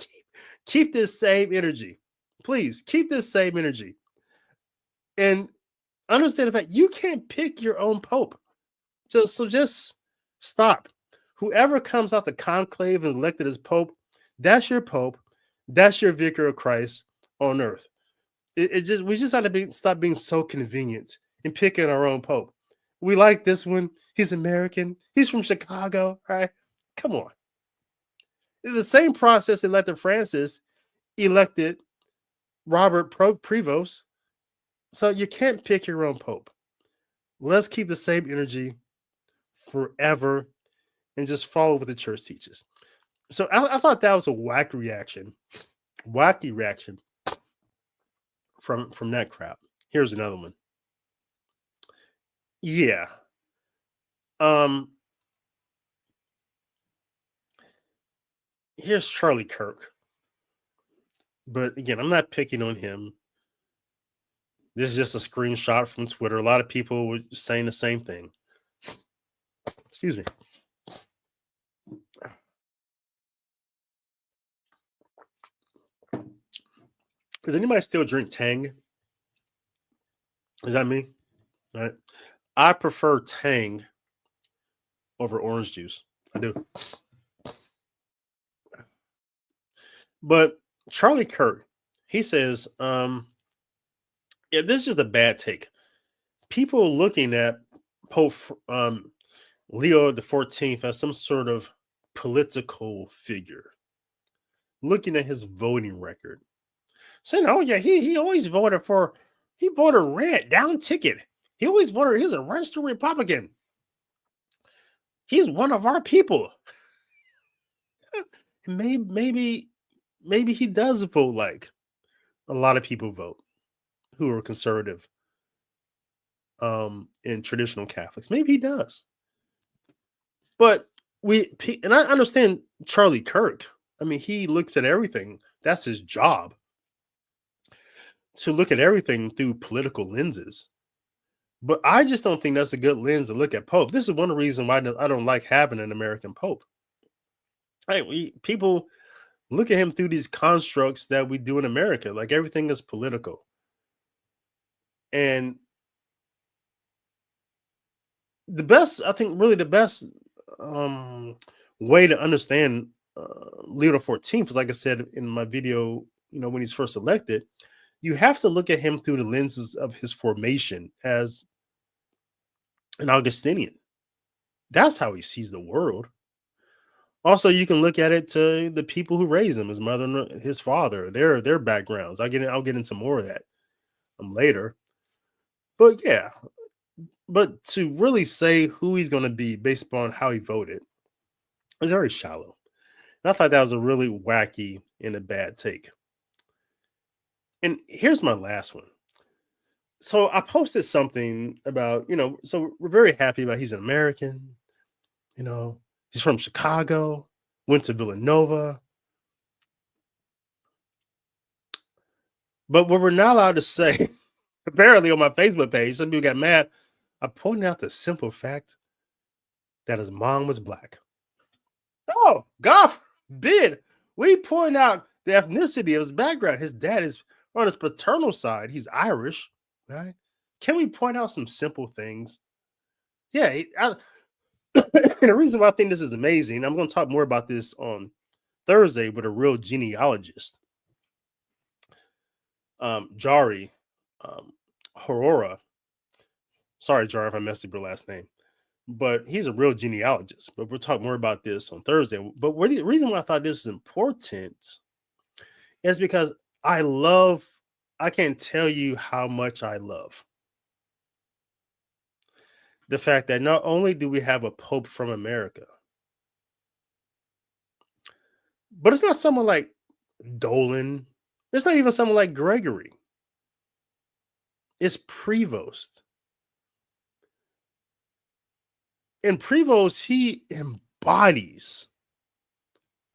keep this same energy. Please keep this same energy. And understand the fact you can't pick your own pope. So just stop. Whoever comes out the conclave and elected as pope, that's your pope. That's your vicar of Christ on earth. We just have to stop being so convenient in picking our own pope. We like this one. He's American. He's from Chicago, right? Come on. The same process elected Francis elected Robert Prevost. So you can't pick your own pope. Let's keep the same energy forever and just follow what the church teaches. So I thought that was a whack reaction. Wacky reaction from that crowd. Here's another one. Yeah. Here's Charlie Kirk. But again, I'm not picking on him. This is just a screenshot from Twitter. A lot of people were saying the same thing. Excuse me. Does anybody still drink Tang? Is that me? All right. I prefer Tang over orange juice. I do. But Charlie Kirk, he says, yeah, this is just a bad take. People looking at Pope Leo XIV as some sort of political figure, looking at his voting record, saying, "Oh yeah, he always voted red, down ticket. He always voted. He's a registered Republican. He's one of our people." maybe he does vote like a lot of people vote who are conservative and traditional Catholics. Maybe he does. But and I understand Charlie Kirk. I mean, he looks at everything. That's his job, to look at everything through political lenses. But I just don't think that's a good lens to look at Pope. This is one of the reasons why I don't like having an American Pope. Hey, people look at him through these constructs that we do in America. Like everything is political. And the best way to understand Leo XIV is, like I said in my video, when he's first elected, you have to look at him through the lenses of his formation as an Augustinian. That's how he sees the world. Also, you can look at it to the people who raised him, his mother and his father, their backgrounds. I'll get into more of that later. But yeah, but to really say who he's going to be based upon how he voted is very shallow. And I thought that was a really wacky and a bad take. And here's my last one. So I posted something about, so we're very happy about he's an American, he's from Chicago, went to Villanova. But what we're not allowed to say, apparently on my Facebook page, some people got mad. I pointed out the simple fact that his mom was black. Oh, God forbid we point out the ethnicity of his background. His dad is on his paternal side, he's Irish, right? Can we point out some simple things? Yeah, and the reason why I think this is amazing, I'm going to talk more about this on Thursday with a real genealogist, Jari Horora. Sorry, Jari, if I messed up your last name, but he's a real genealogist. But we'll talk more about this on Thursday. But the reason why I thought this is important is because I can't tell you how much I love the fact that not only do we have a pope from America, but it's not someone like Dolan. It's not even someone like Gregory. It's Prevost. And Prevost, he embodies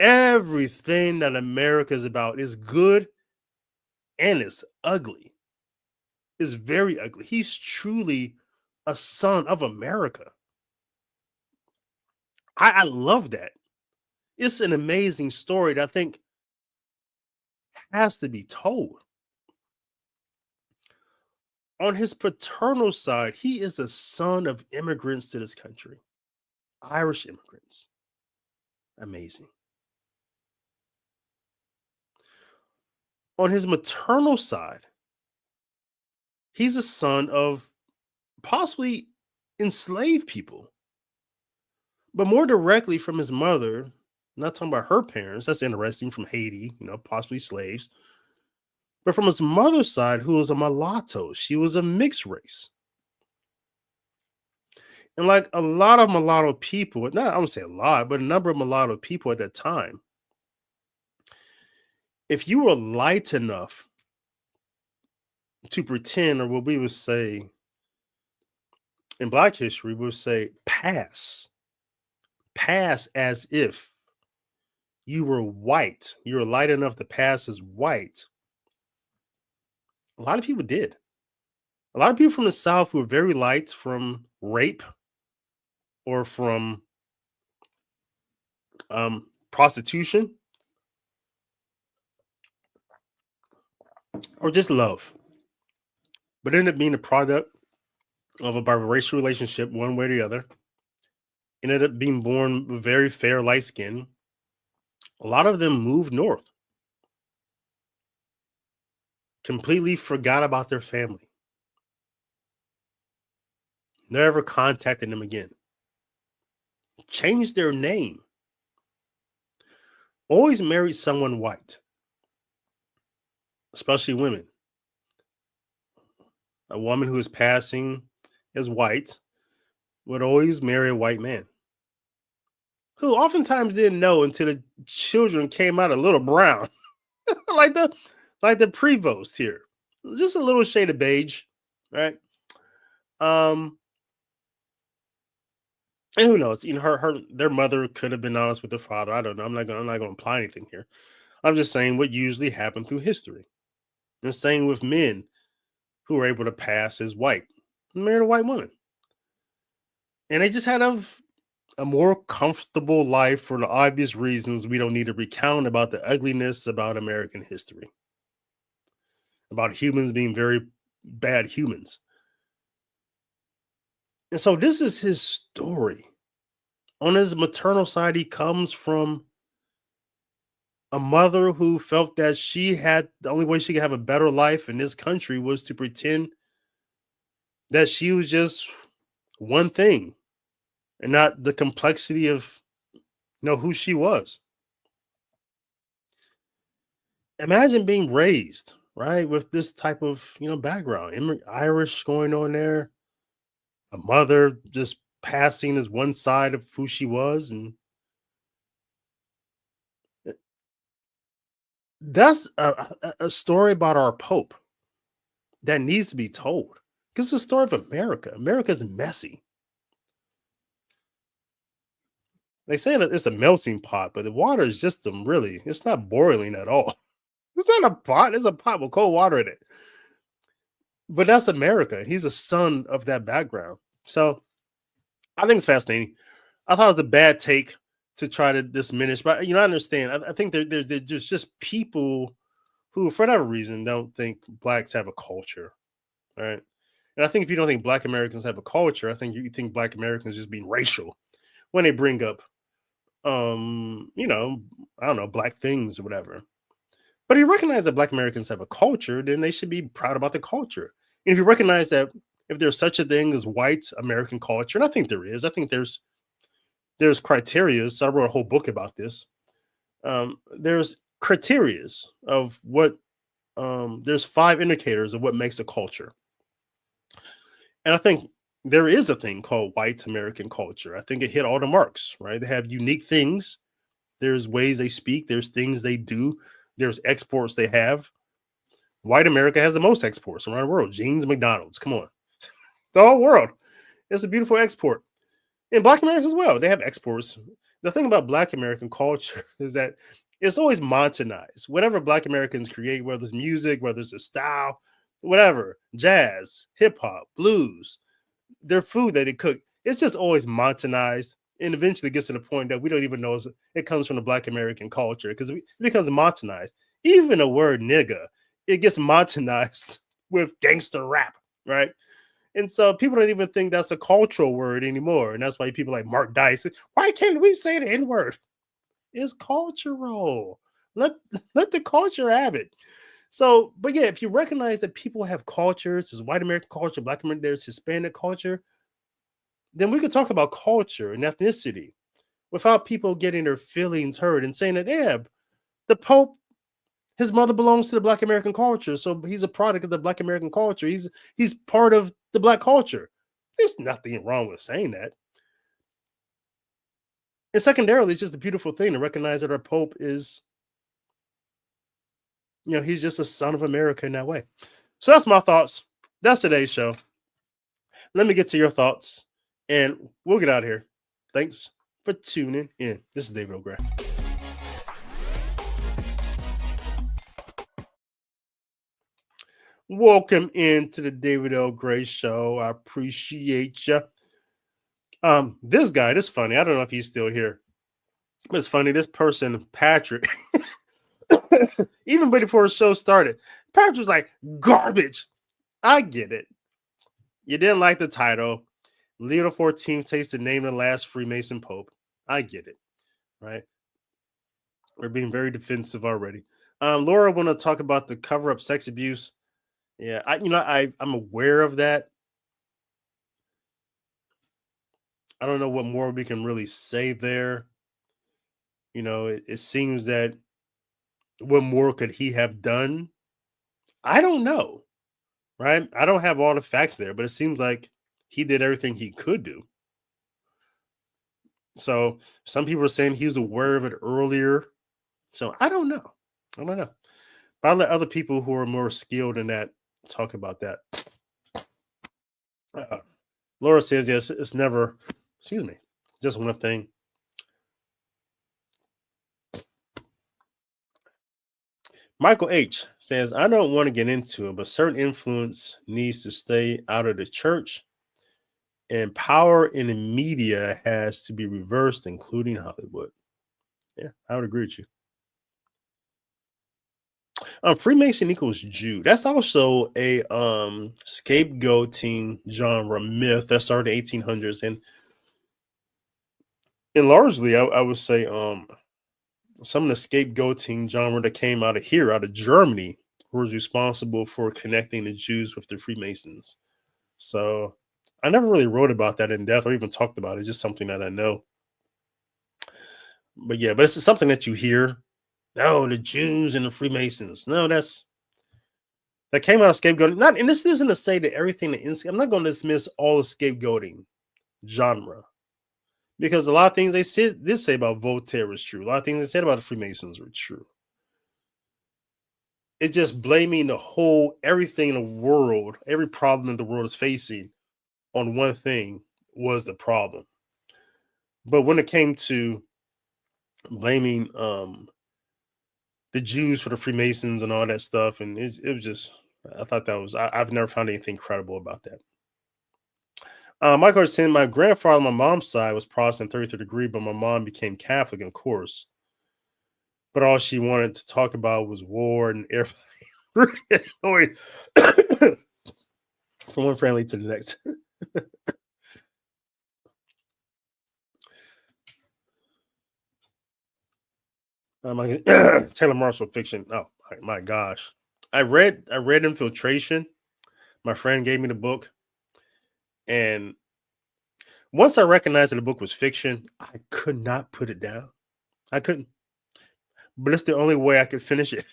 everything that America is about. Is good and it's ugly. It's very ugly. He's truly a son of America. I love that. It's an amazing story that I think has to be told. On his paternal side, he is a son of immigrants to this country, Irish immigrants. Amazing. On his maternal side, he's a son of possibly enslaved people, but more directly from his mother. Not talking about her parents. That's interesting, from Haiti, possibly slaves. But from his mother's side, who was a mulatto, she was a mixed race. And like a lot of mulatto people, not I won't say a lot, but a number of mulatto people at that time, if you were light enough to pretend, or what we would say in Black history, we would say pass as if you were white, you were light enough to pass as white. A lot of people did. A lot of people from the South who were very light from rape or from prostitution or just love, but ended up being a product of a biracial relationship, one way or the other. Ended up being born with very fair, light skin. A lot of them moved north, completely forgot about their family, never contacted them again, changed their name, always married someone white, especially women. A woman who is passing as white would always marry a white man, who oftentimes didn't know until the children came out a little brown, like the Prevost here, just a little shade of beige, right? And who knows? Their mother could have been honest with their father. I don't know. I'm not gonna imply anything here. I'm just saying what usually happened through history. And same with men who were able to pass as white, married a white woman, and they just had a more comfortable life for the obvious reasons we don't need to recount about the ugliness about American history, about humans being very bad humans. And so this is his story. On his maternal side, he comes from a mother who felt that the only way she could have a better life in this country was to pretend that she was just one thing and not the complexity of who she was. Imagine being raised, right, with this type of background, Irish going on there, a mother just passing as one side of who she was, and that's a story about our Pope that needs to be told, because it's the story of America. America's messy. They say that it's a melting pot, but the water is just it's not boiling at all. It's not a pot, it's a pot with cold water in it. But that's America. He's a son of that background. So I think it's fascinating. I thought it was a bad take to try to diminish. But I understand. I think there's just people who, for whatever reason, don't think blacks have a culture, right? And I think if you don't think Black Americans have a culture, I think you think Black Americans just being racial when they bring up, I don't know, black things or whatever. But if you recognize that Black Americans have a culture, then they should be proud about the culture. And if you recognize that if there's such a thing as white American culture, and I think there is, I think there's criteria. So I wrote a whole book about this. There's criterias of what there's 5 indicators of what makes a culture. And I think there is a thing called white American culture. I think it hit all the marks, right? They have unique things. There's ways they speak. There's things they do. There's exports they have. White America has the most exports around the world. Jeans, McDonald's, come on. The whole world. It's a beautiful export. And Black Americans as well. They have exports. The thing about Black American culture is that it's always monetized. Whatever Black Americans create, whether it's music, whether it's a style, whatever, jazz, hip hop, blues, their food that they cook, it's just always monetized. And eventually gets to the point that we don't even know it comes from the Black American culture because it becomes monetized. Even the word nigga, it gets monetized with gangster rap, right? And so people don't even think that's a cultural word anymore. And that's why people like Mark Dice, why can't we say the N word? It's cultural. Let the culture have it. So, but yeah, if you recognize that people have cultures, there's white American culture, Black American, there's Hispanic culture, then we could talk about culture and ethnicity without people getting their feelings hurt and saying that, yeah, the Pope, his mother belongs to the Black American culture, so he's a product of the Black American culture. He's part of the Black culture. There's nothing wrong with saying that. And secondarily, it's just a beautiful thing to recognize that our Pope is, he's just a son of America in that way. So that's my thoughts. That's today's show. Let me get to your thoughts, and we'll get out of here. Thanks for tuning in. This is David O'Gray. Welcome into the David L. Gray Show. I appreciate you. This guy, this is funny. I don't know if he's still here. It's funny. This person, Patrick, even before the show started, Patrick was like, garbage. I get it. You didn't like the title. Leo XIV takes the name of the last Freemason Pope. I get it, right? We're being very defensive already. Laura want to talk about the cover-up sex abuse. Yeah, I'm aware of that. I don't know what more we can really say there. It seems that what more could he have done? I don't know, right? I don't have all the facts there, but it seems like he did everything he could do. So some people are saying he was aware of it earlier. So I don't know. But I'll let other people who are more skilled in that talk about that. Laura says, yes, it's never, just one thing. Michael H. says, I don't want to get into it, but certain influence needs to stay out of the church, and power in the media has to be reversed, including Hollywood. Yeah, I would agree with you. Freemason equals Jew. That's also a scapegoating genre myth that started in the 1800s, and largely, I would say, some of the scapegoating genre that came out of Germany, was responsible for connecting the Jews with the Freemasons. So I never really wrote about that in depth or even talked about it. It's just something that I know. But yeah, but it's something that you hear. Oh, the Jews and the Freemasons. No, that came out of scapegoating. Not, and this isn't to say that everything I'm not going to dismiss all the scapegoating genre, because a lot of things they did say about Voltaire was true. A lot of things they said about the Freemasons were true. It's just blaming everything in the world, every problem that the world is facing on one thing was the problem. But when it came to blaming the Jews for the Freemasons and all that stuff, and it was just, I thought that was, I've never found anything credible about that. Michael was saying my grandfather on my mom's side was Protestant 33rd degree, but my mom became Catholic, of course. But all she wanted to talk about was war and airplane. From one family to the next. Taylor Marshall fiction. Oh my gosh. I read Infiltration. My friend gave me the book. And once I recognized that the book was fiction, I could not put it down. I couldn't. But it's the only way I could finish it.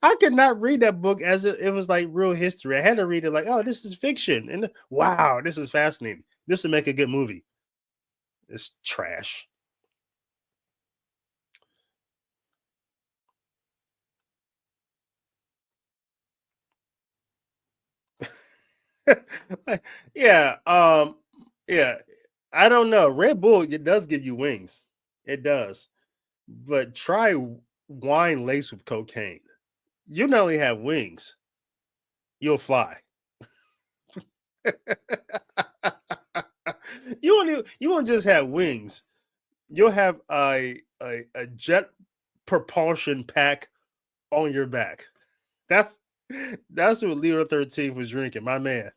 I could not read that book as it was like real history. I had to read it like, oh, this is fiction. And wow, this is fascinating. This would make a good movie. It's trash. Yeah. Yeah. I don't know. Red Bull, it does give you wings. It does. But try wine laced with cocaine. You not only have wings, you'll fly. You won't just have wings. You'll have a jet propulsion pack on your back. That's that's what Leo XIII was drinking, my man.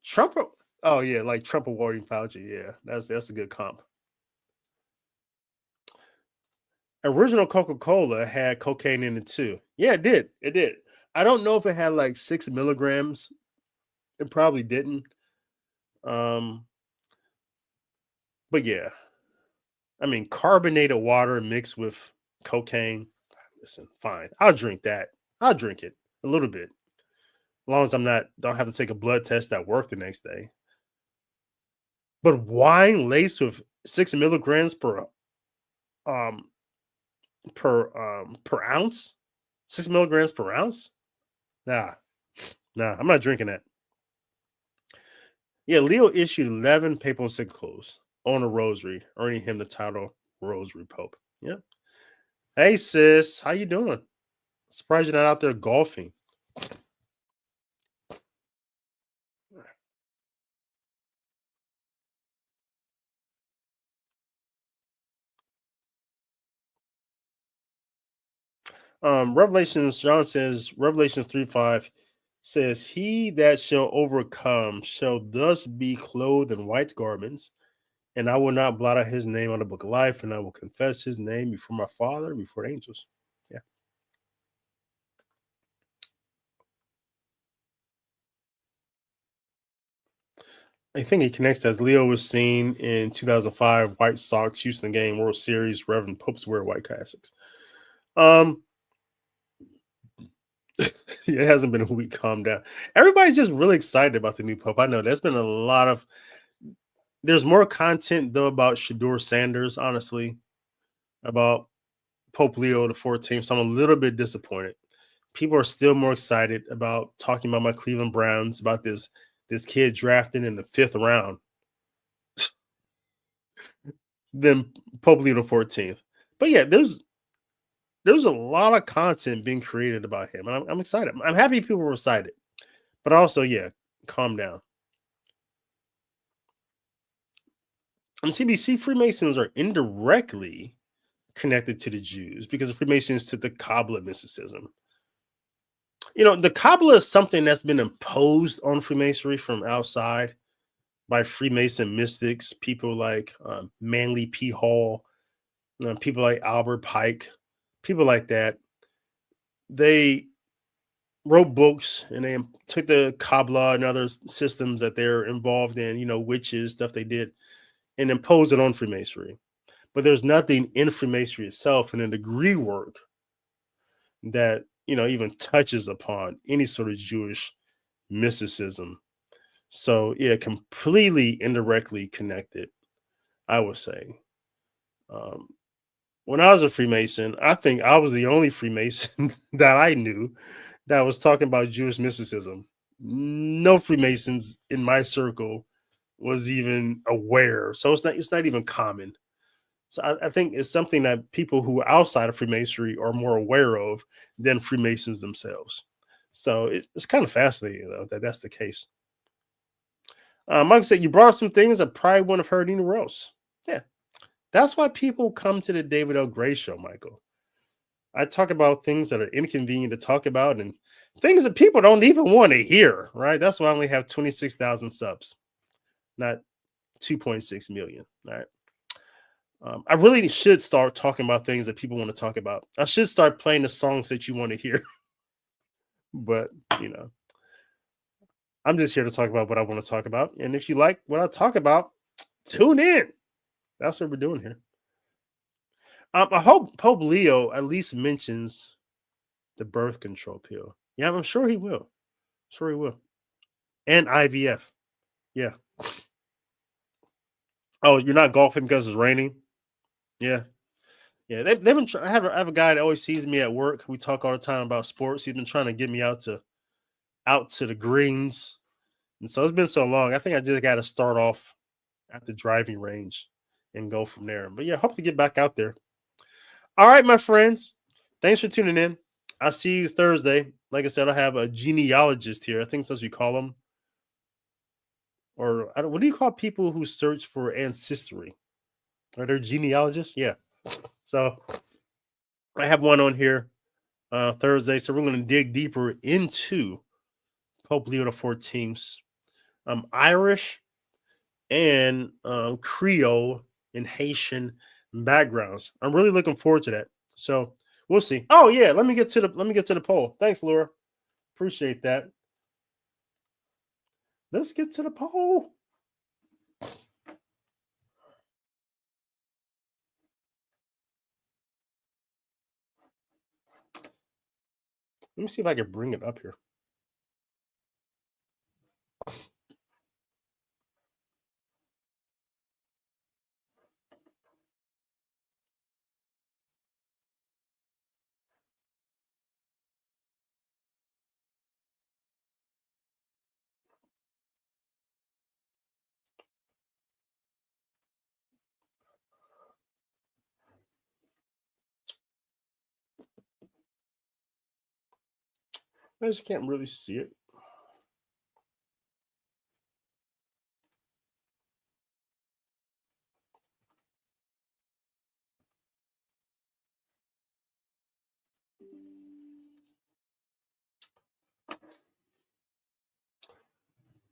Trump. Oh yeah, like Trump awarding Fauci. Yeah, that's a good comp. Original Coca-Cola had cocaine in it too. Yeah, it did. It did. I don't know if it had like 6 milligrams. It probably didn't. Um, but yeah, I mean, carbonated water mixed with cocaine. Listen, fine. I'll drink that. I'll drink it a little bit, as long as I'm not don't have to take a blood test at work the next day. But wine laced with 6 milligrams um per ounce, 6 milligrams per ounce. Nah, nah, I'm not drinking that. Yeah, Leo issued 11 papal encyclicals on a rosary, earning him the title Rosary Pope. Yeah. Hey sis, how you doing? Surprised you're not out there golfing. Revelations, John says, Revelations 3:5 says, he that shall overcome shall thus be clothed in white garments, and I will not blot out his name on the book of life, and I will confess his name before my Father and before the angels. Yeah. I think it connects that Leo was seen in 2005 White Sox Houston game World Series. Reverend Popes wear white classics. Um, it hasn't been a week. Calm down. Everybody's just really excited about the new Pope. I know there's been a lot of. There's more content though about Shador Sanders, honestly, about Pope Leo the 14th. So I'm a little bit disappointed. People are still more excited about talking about my Cleveland Browns, about this kid drafted in the 5th round than Pope Leo the 14th. But yeah, there's a lot of content being created about him, and I'm excited. I'm happy people were excited, but also, yeah, calm down. On CBC, Freemasons are indirectly connected to the Jews because the Freemasons took the Kabbalah mysticism. You know, the Kabbalah is something that's been imposed on Freemasonry from outside by Freemason mystics, people like Manly P. Hall, people like Albert Pike, people like that. They wrote books and they took the Kabbalah and other systems that they're involved in, witches, stuff they did, and imposed it on Freemasonry. But there's nothing in Freemasonry itself and in the degree work that, even touches upon any sort of Jewish mysticism. So, yeah, completely indirectly connected, I would say. Um, when I was a Freemason, I think I was the only Freemason that I knew that was talking about Jewish mysticism. No Freemasons in my circle was even aware. So it's not even common So I think it's something that people who are outside of Freemasonry are more aware of than Freemasons themselves. So it's kind of fascinating, though, that that's the case. Mike said, you brought up some things I probably wouldn't have heard anywhere else. Yeah. That's why people come to the David L. Gray show, Michael. I talk about things that are inconvenient to talk about and things that people don't even want to hear, right? That's why I only have 26,000 subs, not 2.6 million. All right. I really should start talking about things that people want to talk about. I should start playing the songs that you want to hear. But, you know, I'm just here to talk about what I want to talk about. And if you like what I talk about, tune in. That's what we're doing here. I hope Pope Leo at least mentions the birth control pill. Yeah, I'm sure he will. Sure he will. And IVF. Yeah. Oh, you're not golfing because it's raining? Yeah. Yeah. They've been I have a guy that always sees me at work. We talk all the time about sports. He's been trying to get me out to the greens. And so it's been so long. I think I just got to start off at the driving range and go from there. But yeah, hope to get back out there. All right, my friends. Thanks for tuning in. I'll see you Thursday. Like I said, I have a genealogist here. I think that's what you call them. Or what do you call people who search for ancestry? Are they genealogists? Yeah. So I have one on here Thursday. So we're going to dig deeper into Pope Leo XIV's Irish and Creole and Haitian backgrounds. I'm really looking forward to that. So we'll see. Oh yeah, let me get to the poll. Thanks, Laura. Appreciate that. Let's get to the poll. Let me see if I can bring it up here. I just can't really see it.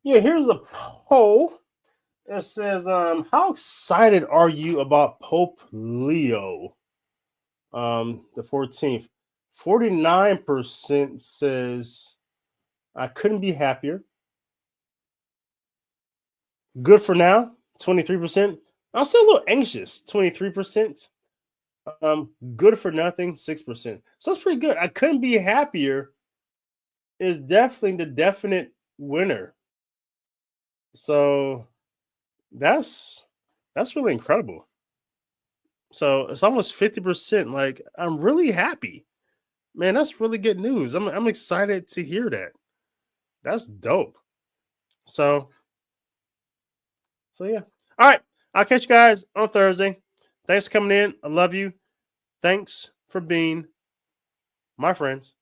Yeah, here's a poll. It says, how excited are you about Pope Leo? The 14th. 49% says I couldn't be happier. Good for now, 23%. I'm still a little anxious, 23%. Good for nothing, 6%. So that's pretty good. I couldn't be happier is definitely the definite winner. So that's really incredible. So it's almost 50%. Like, I'm really happy. Man, that's really good news. I'm excited to hear that. That's dope. So yeah. All right. I'll catch you guys on Thursday. Thanks for coming in. I love you. Thanks for being my friends.